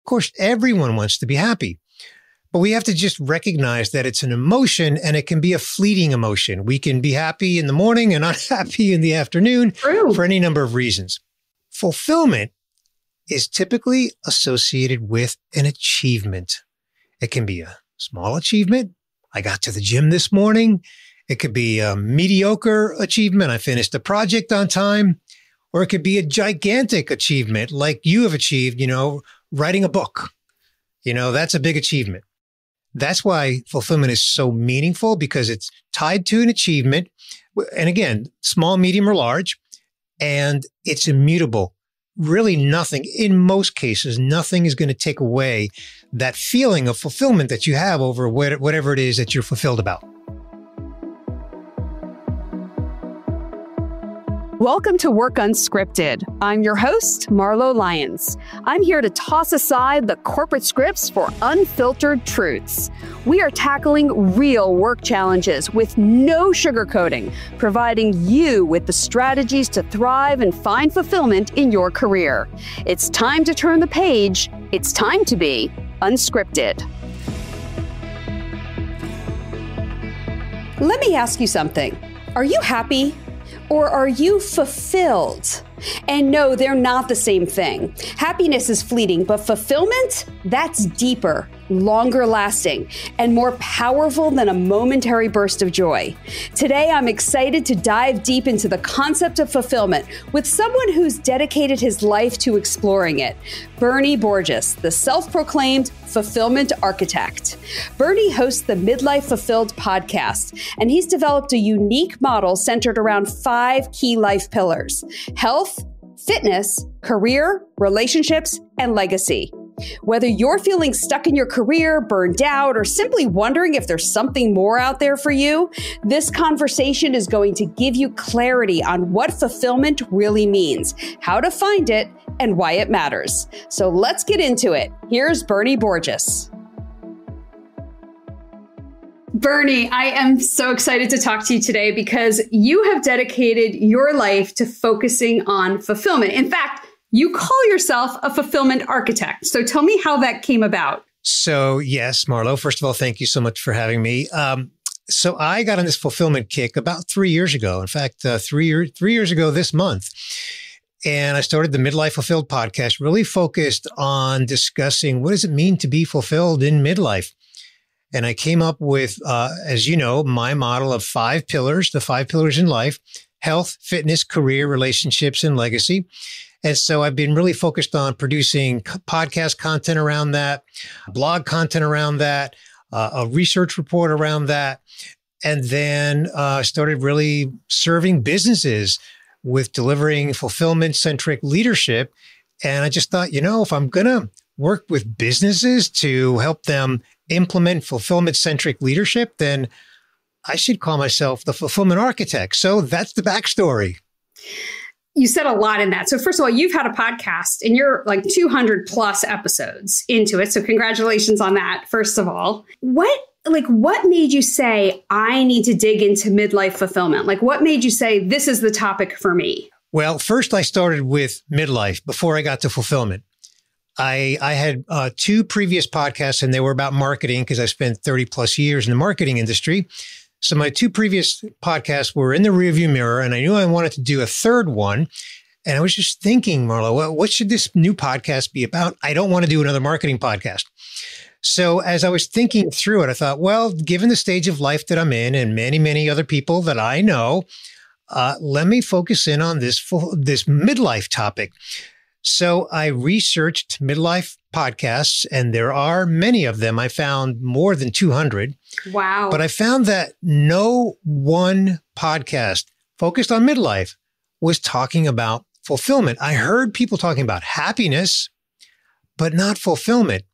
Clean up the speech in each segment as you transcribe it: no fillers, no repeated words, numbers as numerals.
course, everyone wants to be happy, but we have to just recognize that it's an emotion and it can be a fleeting emotion. We can be happy in the morning and unhappy in the afternoon for any number of reasons. Fulfillment is typically associated with an achievement. It can be a small achievement. I got to the gym this morning. It could be a mediocre achievement. I finished a project on time. Or it could be a gigantic achievement like you have achieved, writing a book. That's a big achievement. That's why fulfillment is so meaningful, because it's tied to an achievement. And again, small, medium, or large, and it's immutable. Really nothing, in most cases, nothing is going to take away that feeling of fulfillment that you have over whatever it is that you're fulfilled about. Welcome to Work Unscripted. I'm your host, Marlo Lyons. I'm here to toss aside the corporate scripts for unfiltered truths. We are tackling real work challenges with no sugarcoating, providing you with the strategies to thrive and find fulfillment in your career. It's time to turn the page. It's time to be unscripted. Let me ask you something. Are you happy? Or are you fulfilled? And no, they're not the same thing. Happiness is fleeting, but fulfillment, that's deeper, longer lasting, and more powerful than a momentary burst of joy. Today, I'm excited to dive deep into the concept of fulfillment with someone who's dedicated his life to exploring it, Bernie Borges, the self-proclaimed fulfillment architect. Bernie hosts the Midlife Fulfilled Podcast, and he's developed a unique model centered around 5 key life pillars: health, fitness, career, relationships, and legacy. Whether you're feeling stuck in your career, burned out, or simply wondering if there's something more out there for you, this conversation is going to give you clarity on what fulfillment really means, how to find it, and why it matters. So let's get into it. Here's Bernie Borges. Bernie, I am so excited to talk to you today because you have dedicated your life to focusing on fulfillment. In fact, you call yourself a fulfillment architect. So tell me how that came about. So yes, Marlo, first of all, thank you so much for having me. So I got on this fulfillment kick about 3 years ago. In fact, 3 years ago this month. And I started the Midlife Fulfilled Podcast, really focused on discussing what does it mean to be fulfilled in midlife. And I came up with, as you know, my model of 5 pillars, the 5 pillars in life: health, fitness, career, relationships, and legacy. And so I've been really focused on producing podcast content around that, blog content around that, a research report around that, and then started really serving businesses with delivering fulfillment-centric leadership. And I just thought, if I'm going to work with businesses to help them implement fulfillment-centric leadership, then I should call myself the fulfillment architect. So that's the backstory. You said a lot in that. So first of all, you've had a podcast and you're like 200 plus episodes into it. So congratulations on that, first of all. What made you say, I need to dig into midlife fulfillment? Like, what made you say, this is the topic for me? Well, first I started with midlife before I got to fulfillment. I had 2 previous podcasts, and they were about marketing because I spent 30 plus years in the marketing industry. So my 2 previous podcasts were in the rearview mirror, and I knew I wanted to do a third one. And I was just thinking, Marlo, what should this new podcast be about? I don't want to do another marketing podcast. So as I was thinking through it, I thought, well, given the stage of life that I'm in and many, many other people that I know, let me focus in on this midlife topic. So I researched midlife podcasts, and there are many of them. I found more than 200. Wow. But I found that no one podcast focused on midlife was talking about fulfillment. I heard people talking about happiness, but not fulfillment.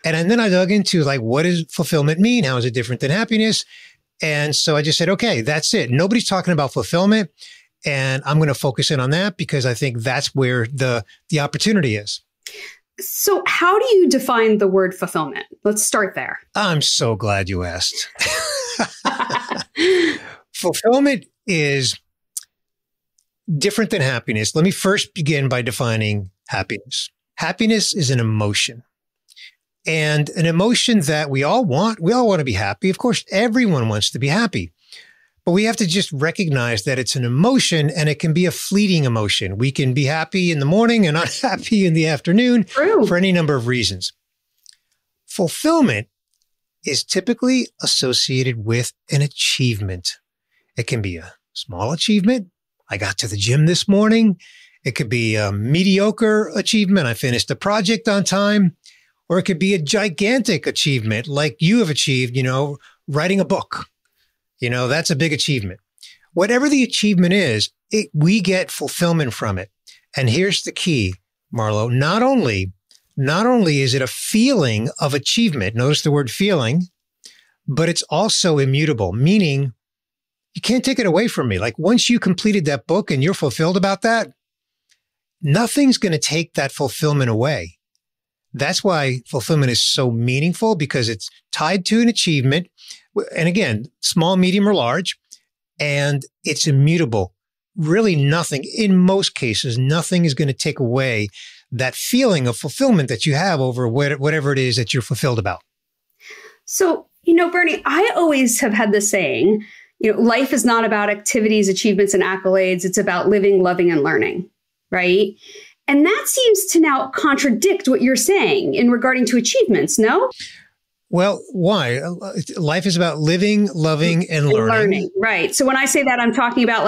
And then I dug into what does fulfillment mean? How is it different than happiness? And so I just said, okay, that's it. Nobody's talking about fulfillment. And I'm going to focus in on that because I think that's where the opportunity is. So how do you define the word fulfillment? Let's start there. I'm so glad you asked. Fulfillment is different than happiness. Let me first begin by defining happiness. Happiness is an emotion. and an emotion that we all want. We all want to be happy. Of course, everyone wants to be happy. But we have to just recognize that it's an emotion and it can be a fleeting emotion. We can be happy in the morning and unhappy in the afternoon for any number of reasons. Fulfillment is typically associated with an achievement. It can be a small achievement. I got to the gym this morning. It could be a mediocre achievement. I finished a project on time. Or it could be a gigantic achievement like you have achieved, writing a book. That's a big achievement. Whatever the achievement is, we get fulfillment from it. And here's the key, Marlo. Not only is it a feeling of achievement, notice the word feeling, but it's also immutable, meaning you can't take it away from me. Like once you completed that book and you're fulfilled about that, nothing's going to take that fulfillment away. That's why fulfillment is so meaningful, because it's tied to an achievement. And again, small, medium, or large, and it's immutable. Really nothing, in most cases, nothing is going to take away that feeling of fulfillment that you have over whatever it is that you're fulfilled about. So, Bernie, I always have had this saying, life is not about activities, achievements, and accolades. It's about living, loving, and learning, right? And that seems to now contradict what you're saying in regarding to achievements, no? Well, why? Life is about living, loving, and learning. Right. So when I say that, I'm talking about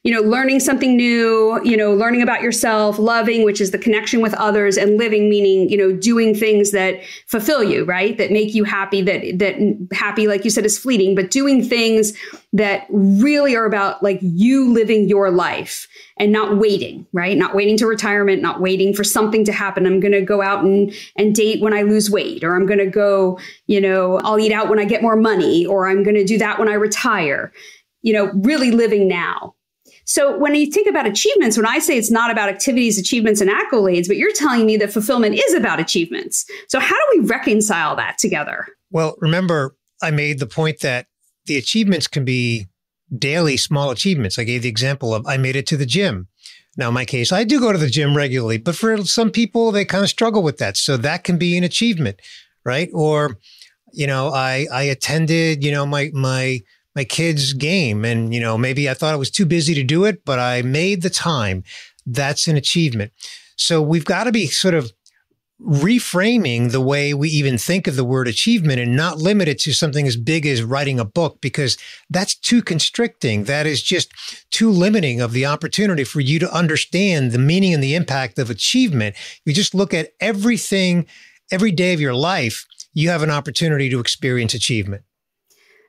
learning something new, learning about yourself, loving, which is the connection with others, and living, meaning, doing things that fulfill you, right? That make you happy, that happy, like you said, is fleeting, but doing things that really are about you living your life and not waiting, right? Not waiting to retirement, not waiting for something to happen. I'm going to go out and date when I lose weight, or I'm going to go, I'll eat out when I get more money, or I'm going to do that when I retire, really living now. So when you think about achievements, when I say it's not about activities, achievements, and accolades, but you're telling me that fulfillment is about achievements. So how do we reconcile that together? Well, remember, I made the point that the achievements can be daily small achievements. I gave the example of I made it to the gym. Now, in my case, I do go to the gym regularly, but for some people, they kind of struggle with that. So that can be an achievement, right? Or, I attended, my kid's game, and, maybe I thought I was too busy to do it, but I made the time. That's an achievement. So we've got to be sort of reframing the way we even think of the word achievement, and not limit it to something as big as writing a book, because that's too constricting. That is just too limiting of the opportunity for you to understand the meaning and the impact of achievement. You just look at everything, every day of your life, you have an opportunity to experience achievement.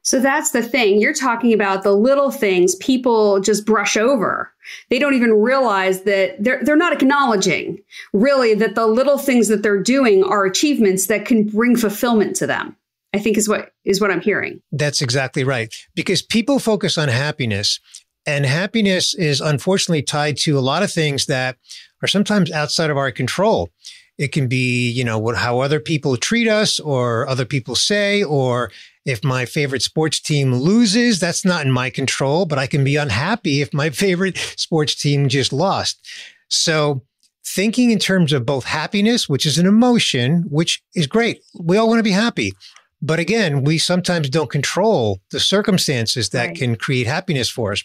So that's the thing. You're talking about the little things people just brush over. They don't even realize that they're not acknowledging really that the little things that they're doing are achievements that can bring fulfillment to them, I think is what I'm hearing. That's exactly right. Because people focus on happiness, and happiness is unfortunately tied to a lot of things that are sometimes outside of our control. It can be, how other people treat us, or other people say, or if my favorite sports team loses, that's not in my control, but I can be unhappy if my favorite sports team just lost. So thinking in terms of both happiness, which is an emotion, which is great. We all want to be happy. But again, we sometimes don't control the circumstances that can create happiness for us.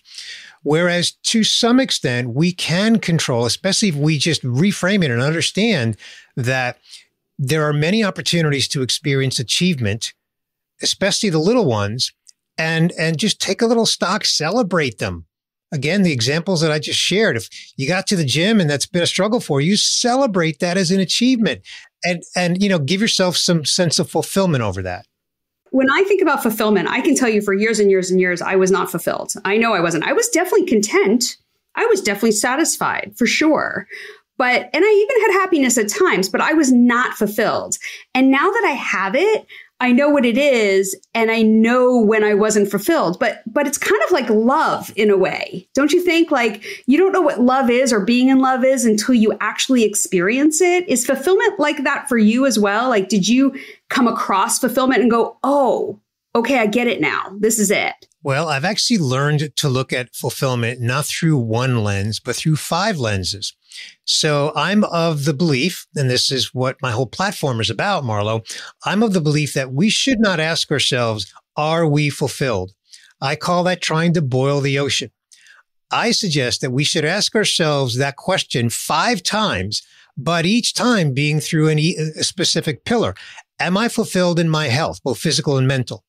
Whereas to some extent, we can control, especially if we just reframe it and understand that there are many opportunities to experience achievement, especially the little ones, and just take a little stock, celebrate them. Again, the examples that I just shared, if you got to the gym and that's been a struggle for you, celebrate that as an achievement, and give yourself some sense of fulfillment over that. When I think about fulfillment, I can tell you for years and years and years, I was not fulfilled. I know I wasn't. I was definitely content. I was definitely satisfied for sure. And I even had happiness at times, but I was not fulfilled. And now that I have it, I know what it is, and I know when I wasn't fulfilled, but it's kind of like love in a way. Don't you think? You don't know what love is or being in love is until you actually experience it. Is fulfillment like that for you as well? Did you come across fulfillment and go, oh, okay, I get it now. This is it. Well, I've actually learned to look at fulfillment not through one lens, but through 5 lenses. So I'm of the belief, and this is what my whole platform is about, Marlo, I'm of the belief that we should not ask ourselves, are we fulfilled? I call that trying to boil the ocean. I suggest that we should ask ourselves that question 5 times, but each time being through a specific pillar. Am I fulfilled in my health, both physical and mental?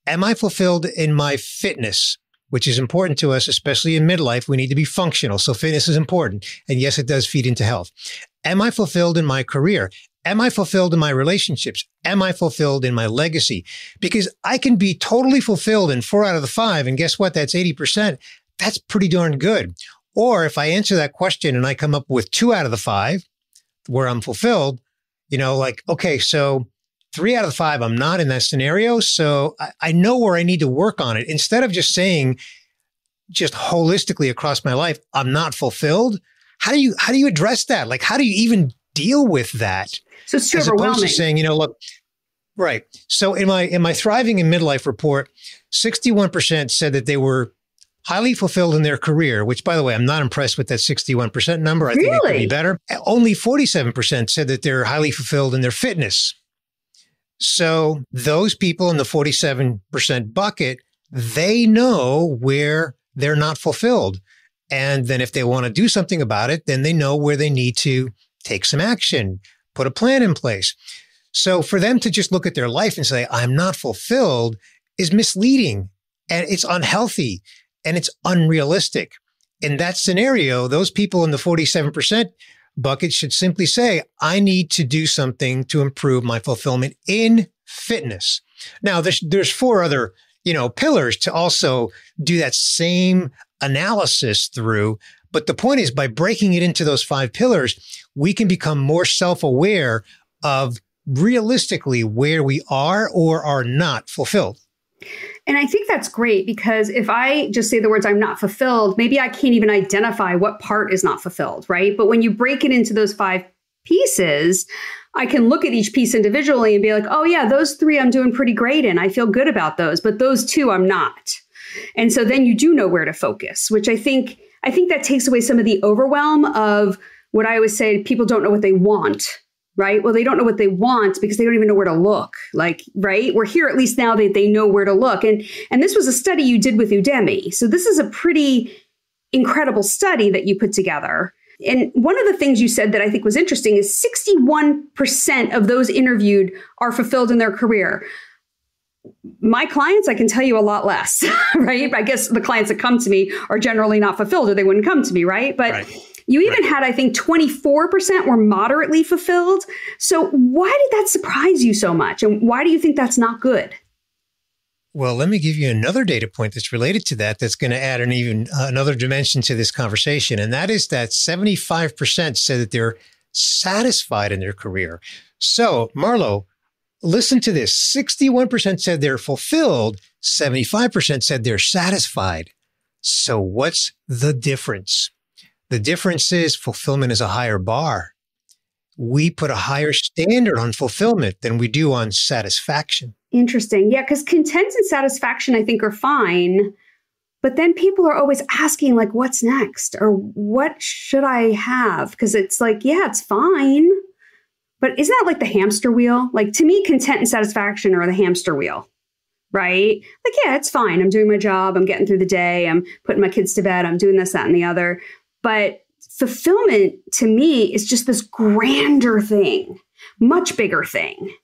Am I fulfilled in my fitness, which is important to us, especially in midlife? We need to be functional. So fitness is important. And yes, it does feed into health. Am I fulfilled in my career? Am I fulfilled in my relationships? Am I fulfilled in my legacy? Because I can be totally fulfilled in 4 out of the 5. And guess what? That's 80%. That's pretty darn good. Or if I answer that question and I come up with 2 out of the 5 where I'm fulfilled, okay, so 3 out of the 5, I'm not in that scenario. So I know where I need to work on it. Instead of just saying, just holistically across my life, I'm not fulfilled. How do you address that? Like, how do you even deal with that? So it's too overwhelming. As opposed to saying, look, right. So in my Thriving in Midlife report, 61% said that they were highly fulfilled in their career, which, by the way, I'm not impressed with that 61% number. I think it could be better. Only 47% said that they're highly fulfilled in their fitness. So those people in the 47% bucket, they know where they're not fulfilled. And then if they want to do something about it, then they know where they need to take some action, put a plan in place. So for them to just look at their life and say, I'm not fulfilled, is misleading, and it's unhealthy, and it's unrealistic. In that scenario, those people in the 47% bucket should simply say, I need to do something to improve my fulfillment in fitness. Now, there's 4 other, pillars to also do that same analysis through. But the point is, by breaking it into those 5 pillars, we can become more self-aware of realistically where we are or are not fulfilled. And I think that's great, because if I just say the words, I'm not fulfilled, maybe I can't even identify what part is not fulfilled, right? But when you break it into those 5 pieces, I can look at each piece individually and be like, oh yeah, those 3 I'm doing pretty great in. I feel good about those, but those 2 I'm not. And so then you do know where to focus, which I think that takes away some of the overwhelm of what I always say, people don't know what they want. Right? Well, they don't know what they want because they don't even know where to look. Right? We're here at least now that they know where to look. And this was a study you did with Udemy. So this is a pretty incredible study that you put together. And one of the things you said that I think was interesting is 61% of those interviewed are fulfilled in their career. My clients, I can tell you a lot less, right? I guess the clients that come to me are generally not fulfilled or they wouldn't come to me, right? But you even had, I think, 24% were moderately fulfilled. So why did that surprise you so much? And why do you think that's not good? Well, let me give you another data point that's related to that, that's going to add another dimension to this conversation. And that is that 75% said that they're satisfied in their career. So, Marlo, listen to this. 61% said they're fulfilled. 75% said they're satisfied. So what's the difference? The difference is fulfillment is a higher bar. We put a higher standard on fulfillment than we do on satisfaction. Interesting. Yeah, because content and satisfaction, I think, are fine. But then people are always asking, like, what's next? Or what should I have? Because it's like, yeah, it's fine. But isn't that like the hamster wheel? Like, to me, content and satisfaction are the hamster wheel, right? Like, yeah, it's fine. I'm doing my job. I'm getting through the day. I'm putting my kids to bed. I'm doing this, that, and the other. But fulfillment, to me, is just this grander thing, much bigger thing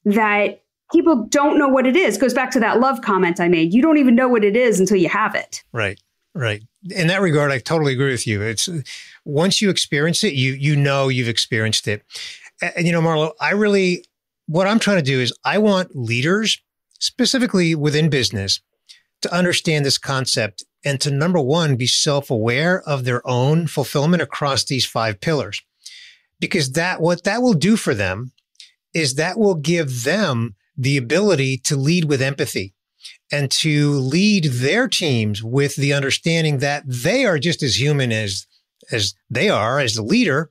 that people don't know what it is. It goes back to that love comment I made. You don't even know what it is until you have it. Right. In that regard, I totally agree with you. It's once you experience it, you know you've experienced it. And Marlo, what I'm trying to do is I want leaders, specifically within business, to understand this concept and to, number one, be self-aware of their own fulfillment across these 5 pillars. Because what that will do for them is that will give them the ability to lead with empathy and to lead their teams with the understanding that they are just as human as they are as the leader,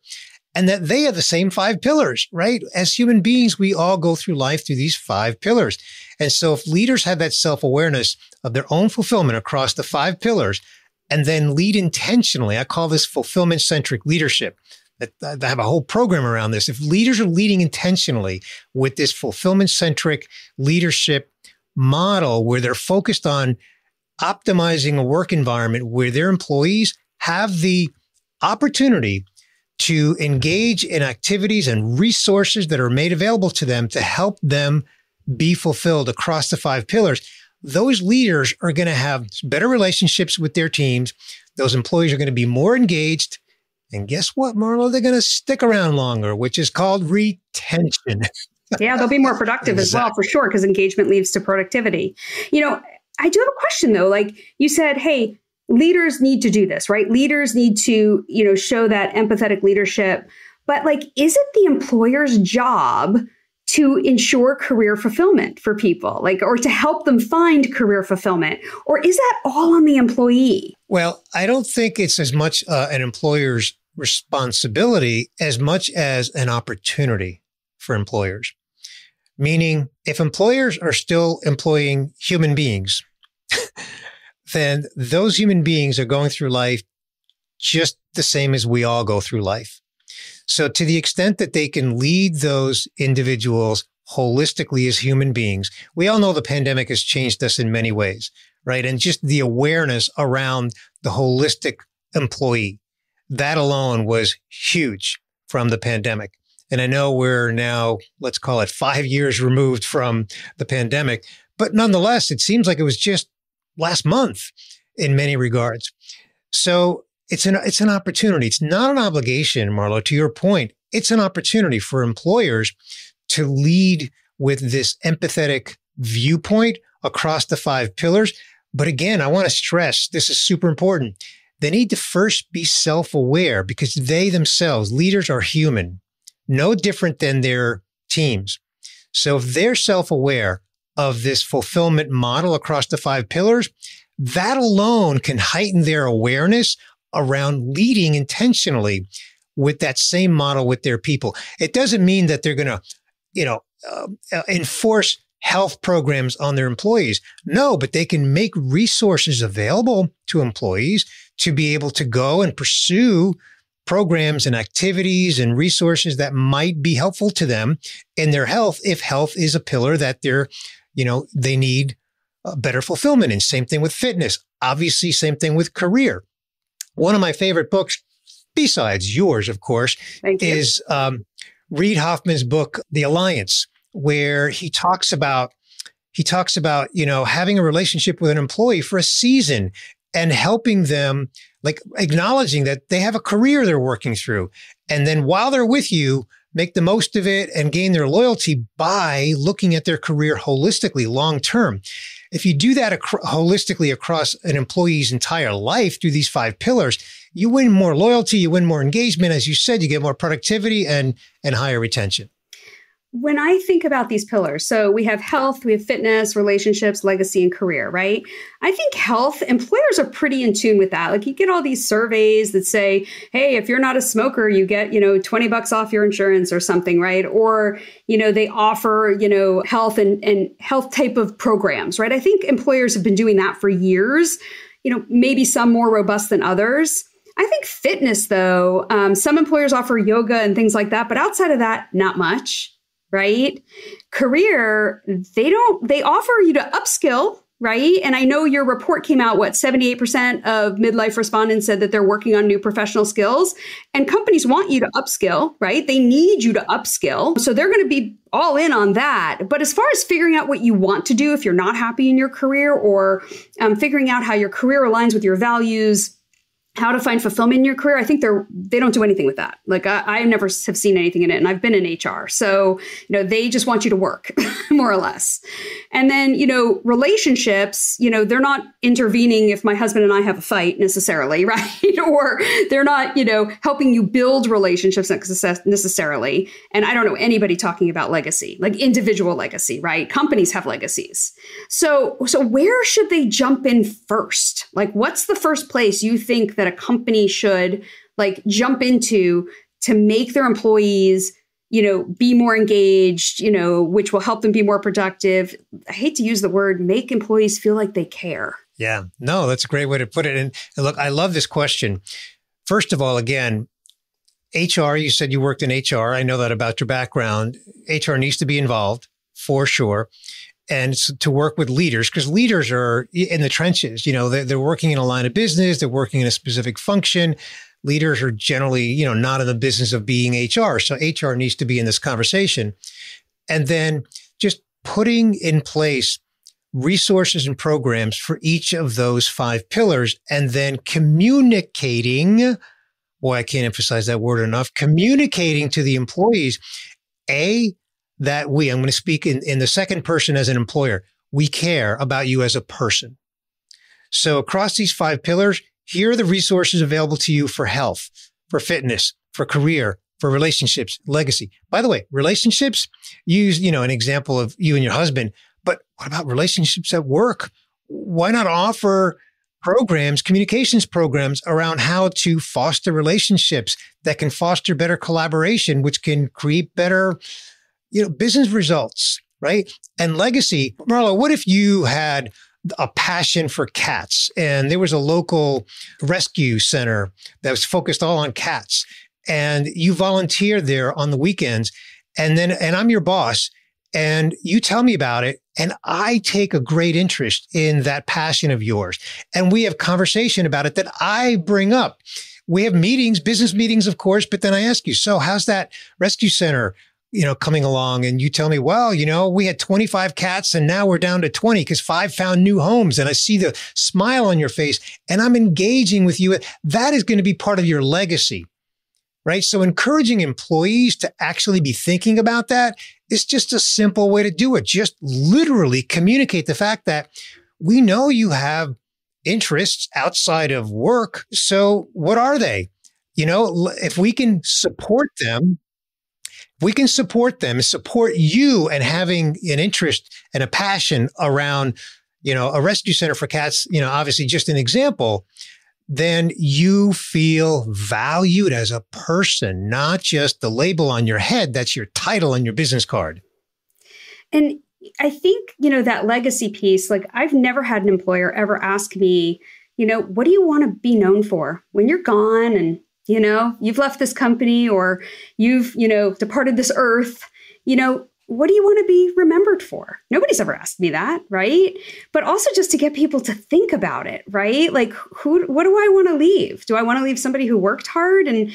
and that they have the same 5 pillars, right? As human beings, we all go through life through these 5 pillars. And so if leaders have that self-awareness of their own fulfillment across the 5 pillars and then lead intentionally, I call this fulfillment-centric leadership. I have a whole program around this. If leaders are leading intentionally with this fulfillment-centric leadership model where they're focused on optimizing a work environment where their employees have the opportunity to engage in activities and resources that are made available to them to help them be fulfilled across the 5 pillars, those leaders are going to have better relationships with their teams. Those employees are going to be more engaged. And guess what, Marlo? They're going to stick around longer, which is called retention. Yeah, they'll be more productive as well, for sure, because engagement leads to productivity. I do have a question, though. Like you said, hey, leaders need to do this, right? Leaders need to, show that empathetic leadership. But is it the employer's job to ensure career fulfillment for people, or to help them find career fulfillment? Or is that all on the employee? Well, I don't think it's as much an employer's responsibility as much as an opportunity for employers. Meaning, if employers are still employing human beings, then those human beings are going through life just the same as we all go through life. So to the extent that they can lead those individuals holistically as human beings, we all know the pandemic has changed us in many ways, right? And just the awareness around the holistic employee, that alone was huge from the pandemic. And I know we're now, let's call it 5 years removed from the pandemic, but nonetheless, it seems like it was just last month in many regards. So it's an opportunity. It's not an obligation, Marlo, to your point. It's an opportunity for employers to lead with this empathetic viewpoint across the 5 pillars. But again, I want to stress, this is super important. They need to first be self-aware because they themselves, leaders are human, no different than their teams. So if they're self-aware of this fulfillment model across the 5 pillars, that alone can heighten their awareness around leading intentionally with that same model with their people. It doesn't mean that they're going to, enforce health programs on their employees. No, but they can make resources available to employees to be able to go and pursue programs and activities and resources that might be helpful to them in their health, if health is a pillar that they need better fulfillment in. Same thing with fitness. Obviously, same thing with career. One of my favorite books, besides yours, of course, is Reid Hoffman's book, The Alliance, where he talks about, having a relationship with an employee for a season and helping them, acknowledging that they have a career they're working through. And then while they're with you, make the most of it and gain their loyalty by looking at their career holistically, long term. If you do that holistically across an employee's entire life through these 5 pillars, you win more loyalty, you win more engagement. As you said, you get more productivity and higher retention. When I think about these pillars, so we have health, we have fitness, relationships, legacy, and career, right? I think health, employers are pretty in tune with that. You get all these surveys that say, hey, if you're not a smoker, you get, $20 off your insurance or something, right? Or, they offer, health and health type of programs, right? I think employers have been doing that for years, maybe some more robust than others. I think fitness, though, some employers offer yoga and things like that, but outside of that, not much. Right? Career, they offer you to upskill, right? And I know your report came out, 78% of midlife respondents said that they're working on new professional skills, and companies want you to upskill, right? They need you to upskill. So they're going to be all in on that. But as far as figuring out what you want to do if you're not happy in your career, or figuring out how your career aligns with your values, how to find fulfillment in your career, I think they don't do anything with that. I never have seen anything in it, and I've been in HR. So, they just want you to work more or less. And then, relationships, they're not intervening if my husband and I have a fight necessarily, right? Or they're not, helping you build relationships necessarily. And I don't know anybody talking about legacy, individual legacy, right? Companies have legacies. So where should they jump in first? What's the first place you think that a company should jump into to make their employees, be more engaged, which will help them be more productive. I hate to use the word, make employees feel like they care. Yeah, no, that's a great way to put it. And look, I love this question. First of all, again, HR, you said you worked in HR. I know that about your background. HR needs to be involved for sure. And to work with leaders, because leaders are in the trenches. They're working in a line of business. They're working in a specific function. Leaders are generally, not in the business of being HR. So HR needs to be in this conversation. And then just putting in place resources and programs for each of those 5 pillars, and then communicating. Boy, I can't emphasize that word enough. Communicating to the employees, that I'm going to speak in the second person as an employer. We care about you as a person. So across these 5 pillars, here are the resources available to you for health, for fitness, for career, for relationships, legacy. By the way, relationships, use, an example of you and your husband, but what about relationships at work? Why not offer programs, communications programs around how to foster relationships that can foster better collaboration, which can create better, business results, right? And legacy. Marlo, what if you had a passion for cats and there was a local rescue center that was focused all on cats, and you volunteer there on the weekends, and I'm your boss, and you tell me about it, and I take a great interest in that passion of yours, and we have conversation about it that I bring up. We have meetings, business meetings, of course, but then I ask you, so how's that rescue center, coming along? And you tell me, well, we had 25 cats and now we're down to 20 because 5 found new homes. And I see the smile on your face and I'm engaging with you. That is going to be part of your legacy, right? So encouraging employees to actually be thinking about that is just a simple way to do it. Just literally communicate the fact that we know you have interests outside of work. So what are they? If we can support them, support you and having an interest and a passion around, a rescue center for cats, obviously just an example, then you feel valued as a person, not just the label on your head. That's your title on your business card. And I think, that legacy piece, like I've never had an employer ever ask me, what do you want to be known for when you're gone and you've left this company or you've, departed this earth, what do you want to be remembered for? Nobody's ever asked me that, right? But also just to get people to think about it, right? Like, what do I want to leave? Do I want to leave somebody who worked hard and,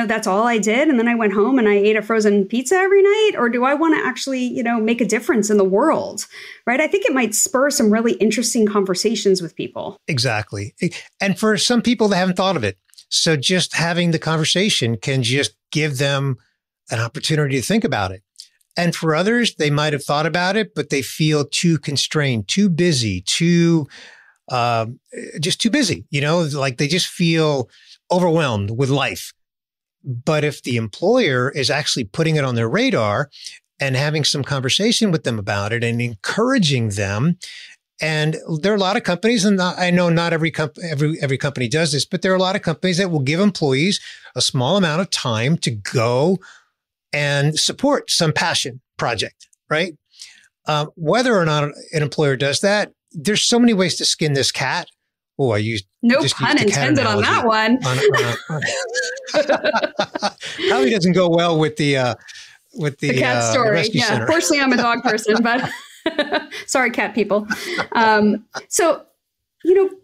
that's all I did? And then I went home and I ate a frozen pizza every night? Or do I want to actually, make a difference in the world, right? I think it might spur some really interesting conversations with people. Exactly. And for some people that haven't thought of it, so just having the conversation can just give them an opportunity to think about it. And for others, they might have thought about it, but they feel too constrained, too busy, just too busy, like they just feel overwhelmed with life. But if the employer is actually putting it on their radar and having some conversation with them about it and encouraging them, and there are a lot of companies, and I know not every company does this, but there are a lot of companies that will give employees a small amount of time to go and support some passion project, right? Whether or not an employer does that, there's so many ways to skin this cat. Oh, no pun intended on that one. Probably doesn't go well with the cat story. Rescue Center. Fortunately, I'm a dog person, but sorry, cat people. So,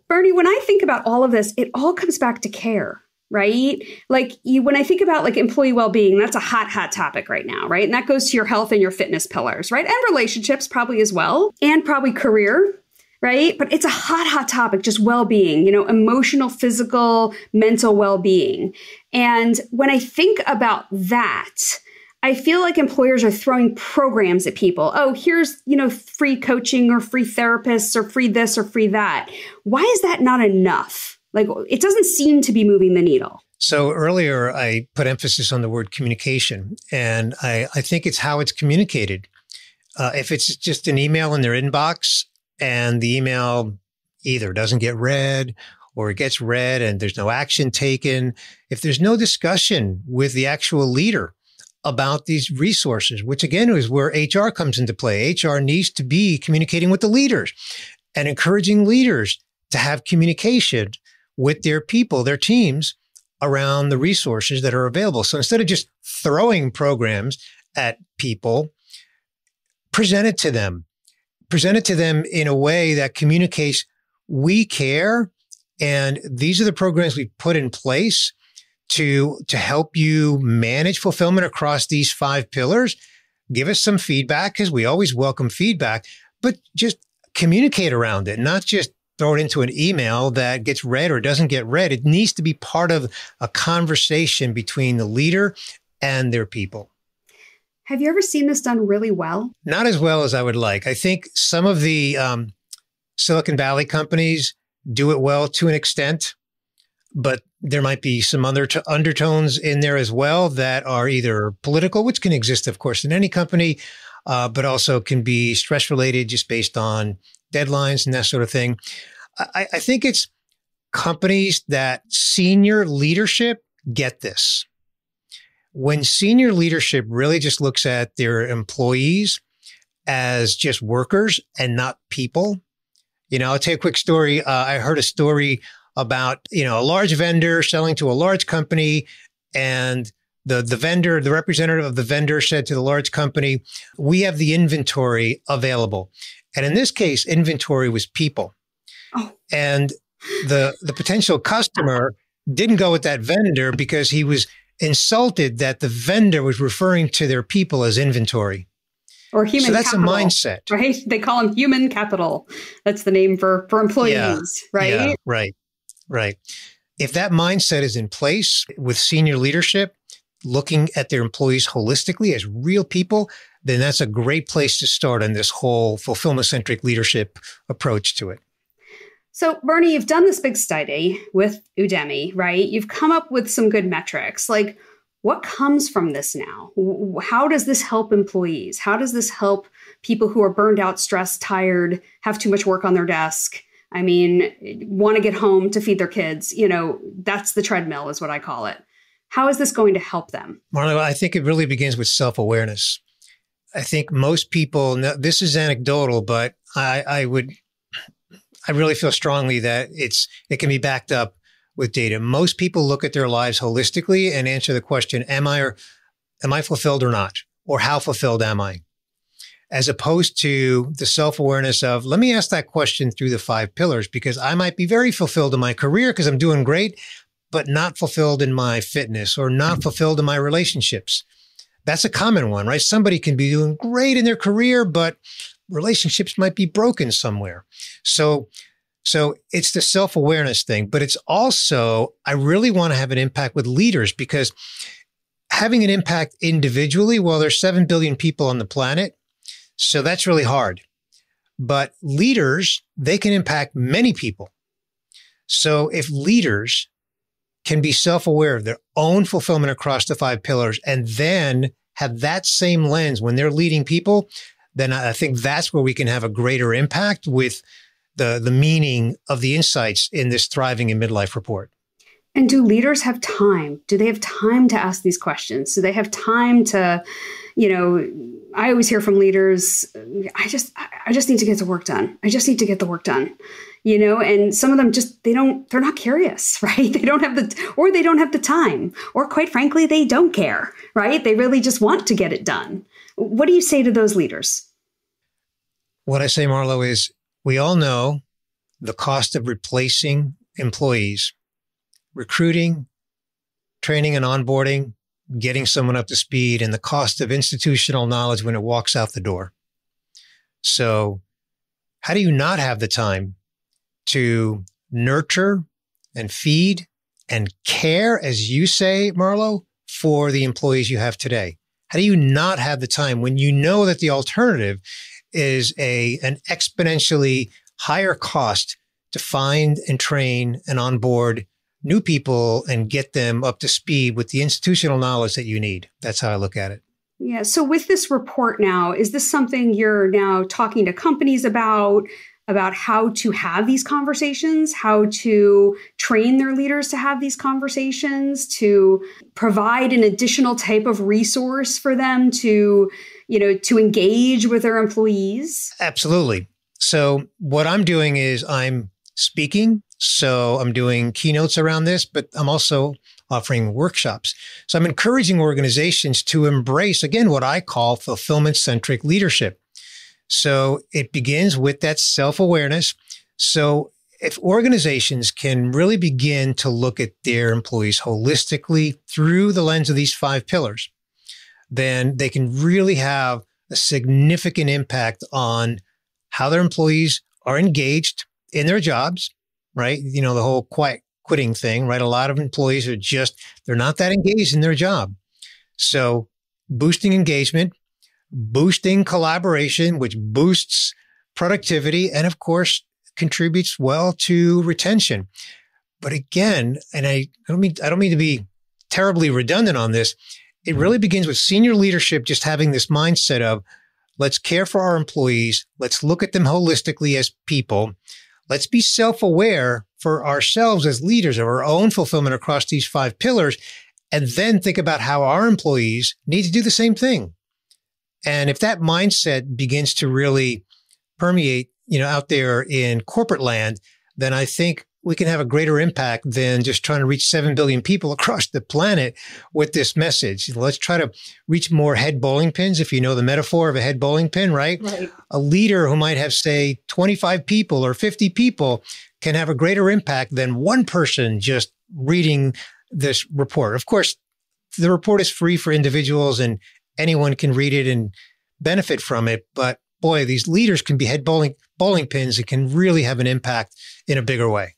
Bernie, when I think about all of this, it all comes back to care, right? Like when I think about like employee well-being, that's a hot topic right now, right? And that goes to your health and your fitness pillars, right? And relationships probably as well, and probably career, right? But it's a hot topic, just well-being, emotional, physical, mental well-being. And when I think about that, I feel like employers are throwing programs at people. Oh, here's, free coaching or free therapists or free this or free that. Why is that not enough? Like, it doesn't seem to be moving the needle. So earlier, I put emphasis on the word communication, and I think it's how it's communicated. If it's just an email in their inbox and the email either doesn't get read or it gets read and there's no action taken, if there's no discussion with the actual leader about these resources, which again is where HR comes into play. HR needs to be communicating with the leaders and encouraging leaders to have communication with their people, their teams, around the resources that are available. So instead of just throwing programs at people, present it to them in a way that communicates, we care, and these are the programs we put in place to help you manage fulfillment across these 5 pillars. Give us some feedback, because we always welcome feedback, but just communicate around it, not just throw it into an email that gets read or doesn't get read. It needs to be part of a conversation between the leader and their people. Have you ever seen this done really well? Not as well as I would like. I think some of the Silicon Valley companies do it well to an extent, but there might be some other undertones in there as well that are either political, which can exist, of course, in any company, but also can be stress related just based on deadlines and that sort of thing. I think it's companies that senior leadership get this. When senior leadership really just looks at their employees as just workers and not people. I'll tell you a quick story. I heard a story about, a large vendor selling to a large company, and the vendor, the representative of the vendor said to the large company, "We have the inventory available." And in this case, inventory was people. Oh. And the potential customer didn't go with that vendor because he was insulted that the vendor was referring to their people as inventory. Or human capital. So that's a mindset. Right? They call them human capital. That's the name for employees, right? Yeah, right. If that mindset is in place with senior leadership, looking at their employees holistically as real people, then that's a great place to start on this whole fulfillment-centric leadership approach to it. So, Bernie, you've done this big study with Udemy, right? You've come up with some good metrics. Like, what comes from this now? How does this help employees? How does this help people who are burned out, stressed, tired, have too much work on their desk? I mean, want to get home to feed their kids? That's the treadmill is what I call it. How is this going to help them? Marlo, I think it really begins with self-awareness. I think most people, this is anecdotal, but I really feel strongly that it can be backed up with data. Most people look at their lives holistically and answer the question, am I fulfilled or not? Or how fulfilled am I? As opposed to the self-awareness of, let me ask that question through the 5 pillars, because I might be very fulfilled in my career because I'm doing great, but not fulfilled in my fitness or not fulfilled in my relationships. That's a common one, right? Somebody can be doing great in their career, but relationships might be broken somewhere. So it's the self-awareness thing, but it's also, I really want to have an impact with leaders, because having an impact individually, well, there's 7 billion people on the planet, so that's really hard. But leaders, they can impact many people. So if leaders can be self-aware of their own fulfillment across the 5 pillars and then have that same lens when they're leading people, then I think that's where we can have a greater impact with the meaning of the insights in this Thriving in Midlife report. And do leaders have time? Do they have time to ask these questions? Do they have time to, I always hear from leaders, I just need to get the work done. I just need to get the work done. And some of them they're not curious, right? They don't have the time, or quite frankly, they don't care, right? They really just want to get it done. What do you say to those leaders? What I say, Marlo, is we all know the cost of replacing employees, recruiting, training and onboarding, getting someone up to speed, and the cost of institutional knowledge when it walks out the door. So how do you not have the time to nurture and feed and care, as you say, Marlo, for the employees you have today? How do you not have the time when you know that the alternative is an exponentially higher cost to find and train and onboard new people and get them up to speed with the institutional knowledge that you need? That's how I look at it. Yeah. So with this report now, is this something you're now talking to companies about? about how to have these conversations, how to train their leaders to have these conversations, to provide an additional type of resource for them to, to engage with their employees? Absolutely. So what I'm doing is I'm speaking. So I'm doing keynotes around this, but I'm also offering workshops. So I'm encouraging organizations to embrace, again, what I call fulfillment-centric leadership. So it begins with that self-awareness. So if organizations can really begin to look at their employees holistically through the lens of these 5 pillars, then they can really have a significant impact on how their employees are engaged in their jobs, right? The whole quiet quitting thing, right? A lot of employees are they're not that engaged in their job. So boosting engagement, boosting collaboration, which boosts productivity, and of course, contributes well to retention. But again, and I don't mean to be terribly redundant on this, it really begins with senior leadership just having this mindset of, let's care for our employees, let's look at them holistically as people, let's be self-aware for ourselves as leaders of our own fulfillment across these 5 pillars, and then think about how our employees need to do the same thing. And if that mindset begins to really permeate, out there in corporate land, then I think we can have a greater impact than just trying to reach 7 billion people across the planet with this message. Let's try to reach more head bowling pins, if you know the metaphor of a head bowling pin, right? A leader who might have, say, 25 people or 50 people can have a greater impact than one person just reading this report. Of course, the report is free for individuals and anyone can read it and benefit from it. But boy, these leaders can be head bowling pins and can really have an impact in a bigger way.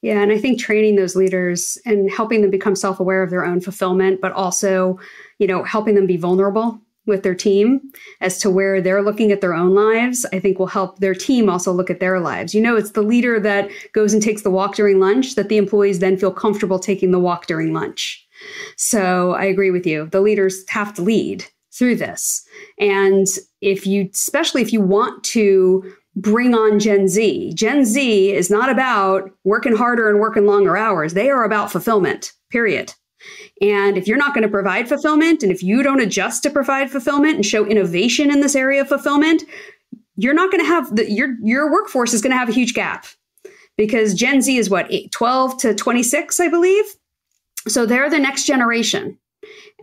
Yeah. And I think training those leaders and helping them become self-aware of their own fulfillment, but also, helping them be vulnerable with their team as to where they're looking at their own lives, I think will help their team also look at their lives. It's the leader that goes and takes the walk during lunch that the employees then feel comfortable taking the walk during lunch. So I agree with you. The leaders have to lead through this. And especially if you want to bring on Gen Z is not about working harder and working longer hours. They are about fulfillment, period. And if you're not going to provide fulfillment, and if you don't adjust to provide fulfillment and show innovation in this area of fulfillment, you're not going to have your workforce is going to have a huge gap, because Gen Z is 12 to 26, I believe. So they're the next generation.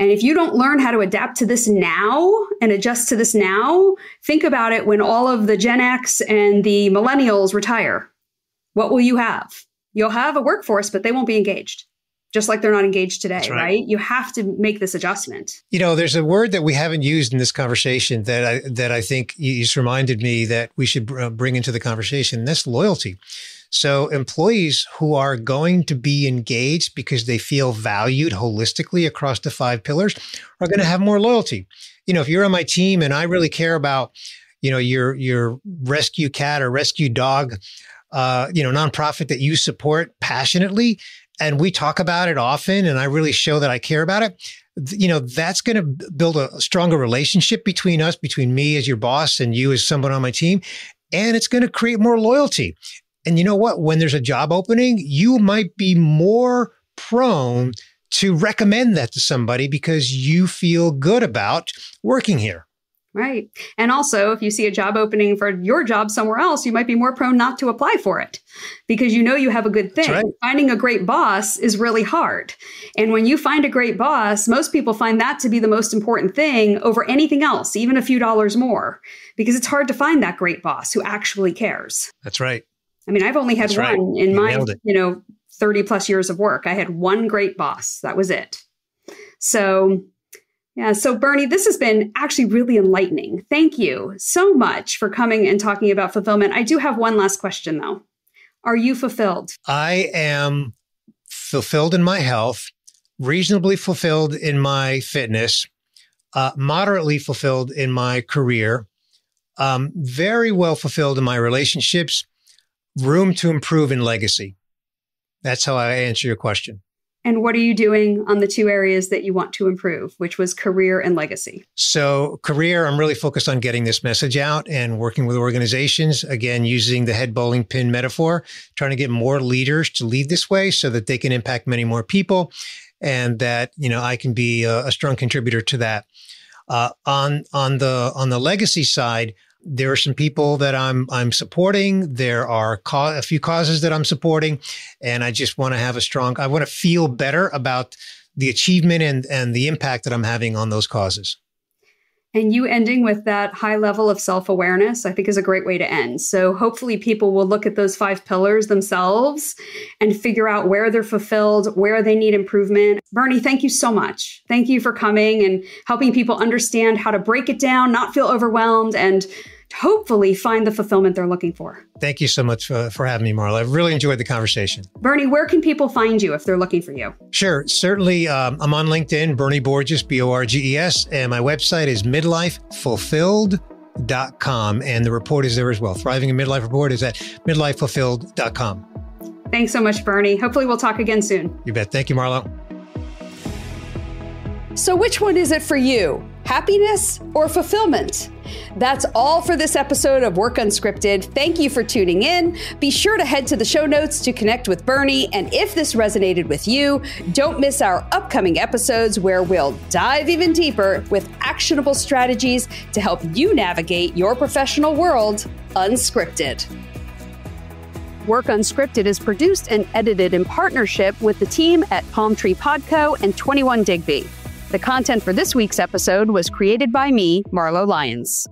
And if you don't learn how to adapt to this now and adjust to this now, think about it when all of the Gen X and the millennials retire. What will you have? You'll have a workforce, but they won't be engaged, just like they're not engaged today, right? You have to make this adjustment. There's a word that we haven't used in this conversation that I think you just reminded me that we should bring into the conversation. And that's loyalty. So employees who are going to be engaged because they feel valued holistically across the 5 pillars are going to have more loyalty. If you're on my team and I really care about, your rescue cat or rescue dog, nonprofit that you support passionately, and we talk about it often, and I really show that I care about it, that's going to build a stronger relationship between us, between me as your boss and you as someone on my team. And it's going to create more loyalty. And you know what? When there's a job opening, you might be more prone to recommend that to somebody because you feel good about working here. Right. And also, if you see a job opening for your job somewhere else, you might be more prone not to apply for it because you have a good thing. Right. Finding a great boss is really hard. And when you find a great boss, most people find that to be the most important thing over anything else, even a few dollars more, because it's hard to find that great boss who actually cares. That's right. I mean, I've only had one in my, 30 plus years of work. I had one great boss. That was it. So, yeah. So Bernie, this has been actually really enlightening. Thank you so much for coming and talking about fulfillment. I do have one last question though. Are you fulfilled? I am fulfilled in my health, reasonably fulfilled in my fitness, moderately fulfilled in my career, very well fulfilled in my relationships, room to improve in legacy. That's how I answer your question. And what are you doing on the two areas that you want to improve, which was career and legacy? So career, I'm really focused on getting this message out and working with organizations, again, using the head bowling pin metaphor, trying to get more leaders to lead this way so that they can impact many more people and that, I can be a strong contributor to that. On the legacy side, there are some people that I'm supporting. There are a few causes that I'm supporting, and I just want to I want to feel better about the achievement and the impact that I'm having on those causes. And you ending with that high level of self-awareness, I think is a great way to end. So hopefully people will look at those 5 pillars themselves and figure out where they're fulfilled, where they need improvement. Bernie, thank you so much. Thank you for coming and helping people understand how to break it down, not feel overwhelmed, and hopefully find the fulfillment they're looking for. Thank you so much for having me, Marlo. I've really enjoyed the conversation. Bernie, where can people find you if they're looking for you? Sure. Certainly, I'm on LinkedIn, Bernie Borges, Borges, and my website is midlifefulfilled.com. And the report is there as well. Thriving in Midlife Report is at midlifefulfilled.com. Thanks so much, Bernie. Hopefully we'll talk again soon. You bet. Thank you, Marlo. So which one is it for you? Happiness or fulfillment? That's all for this episode of Work Unscripted. Thank you for tuning in. Be sure to head to the show notes to connect with Bernie. And if this resonated with you, don't miss our upcoming episodes where we'll dive even deeper with actionable strategies to help you navigate your professional world unscripted. Work Unscripted is produced and edited in partnership with the team at Palm Tree Podco and 21 Digby. The content for this week's episode was created by me, Marlo Lyons.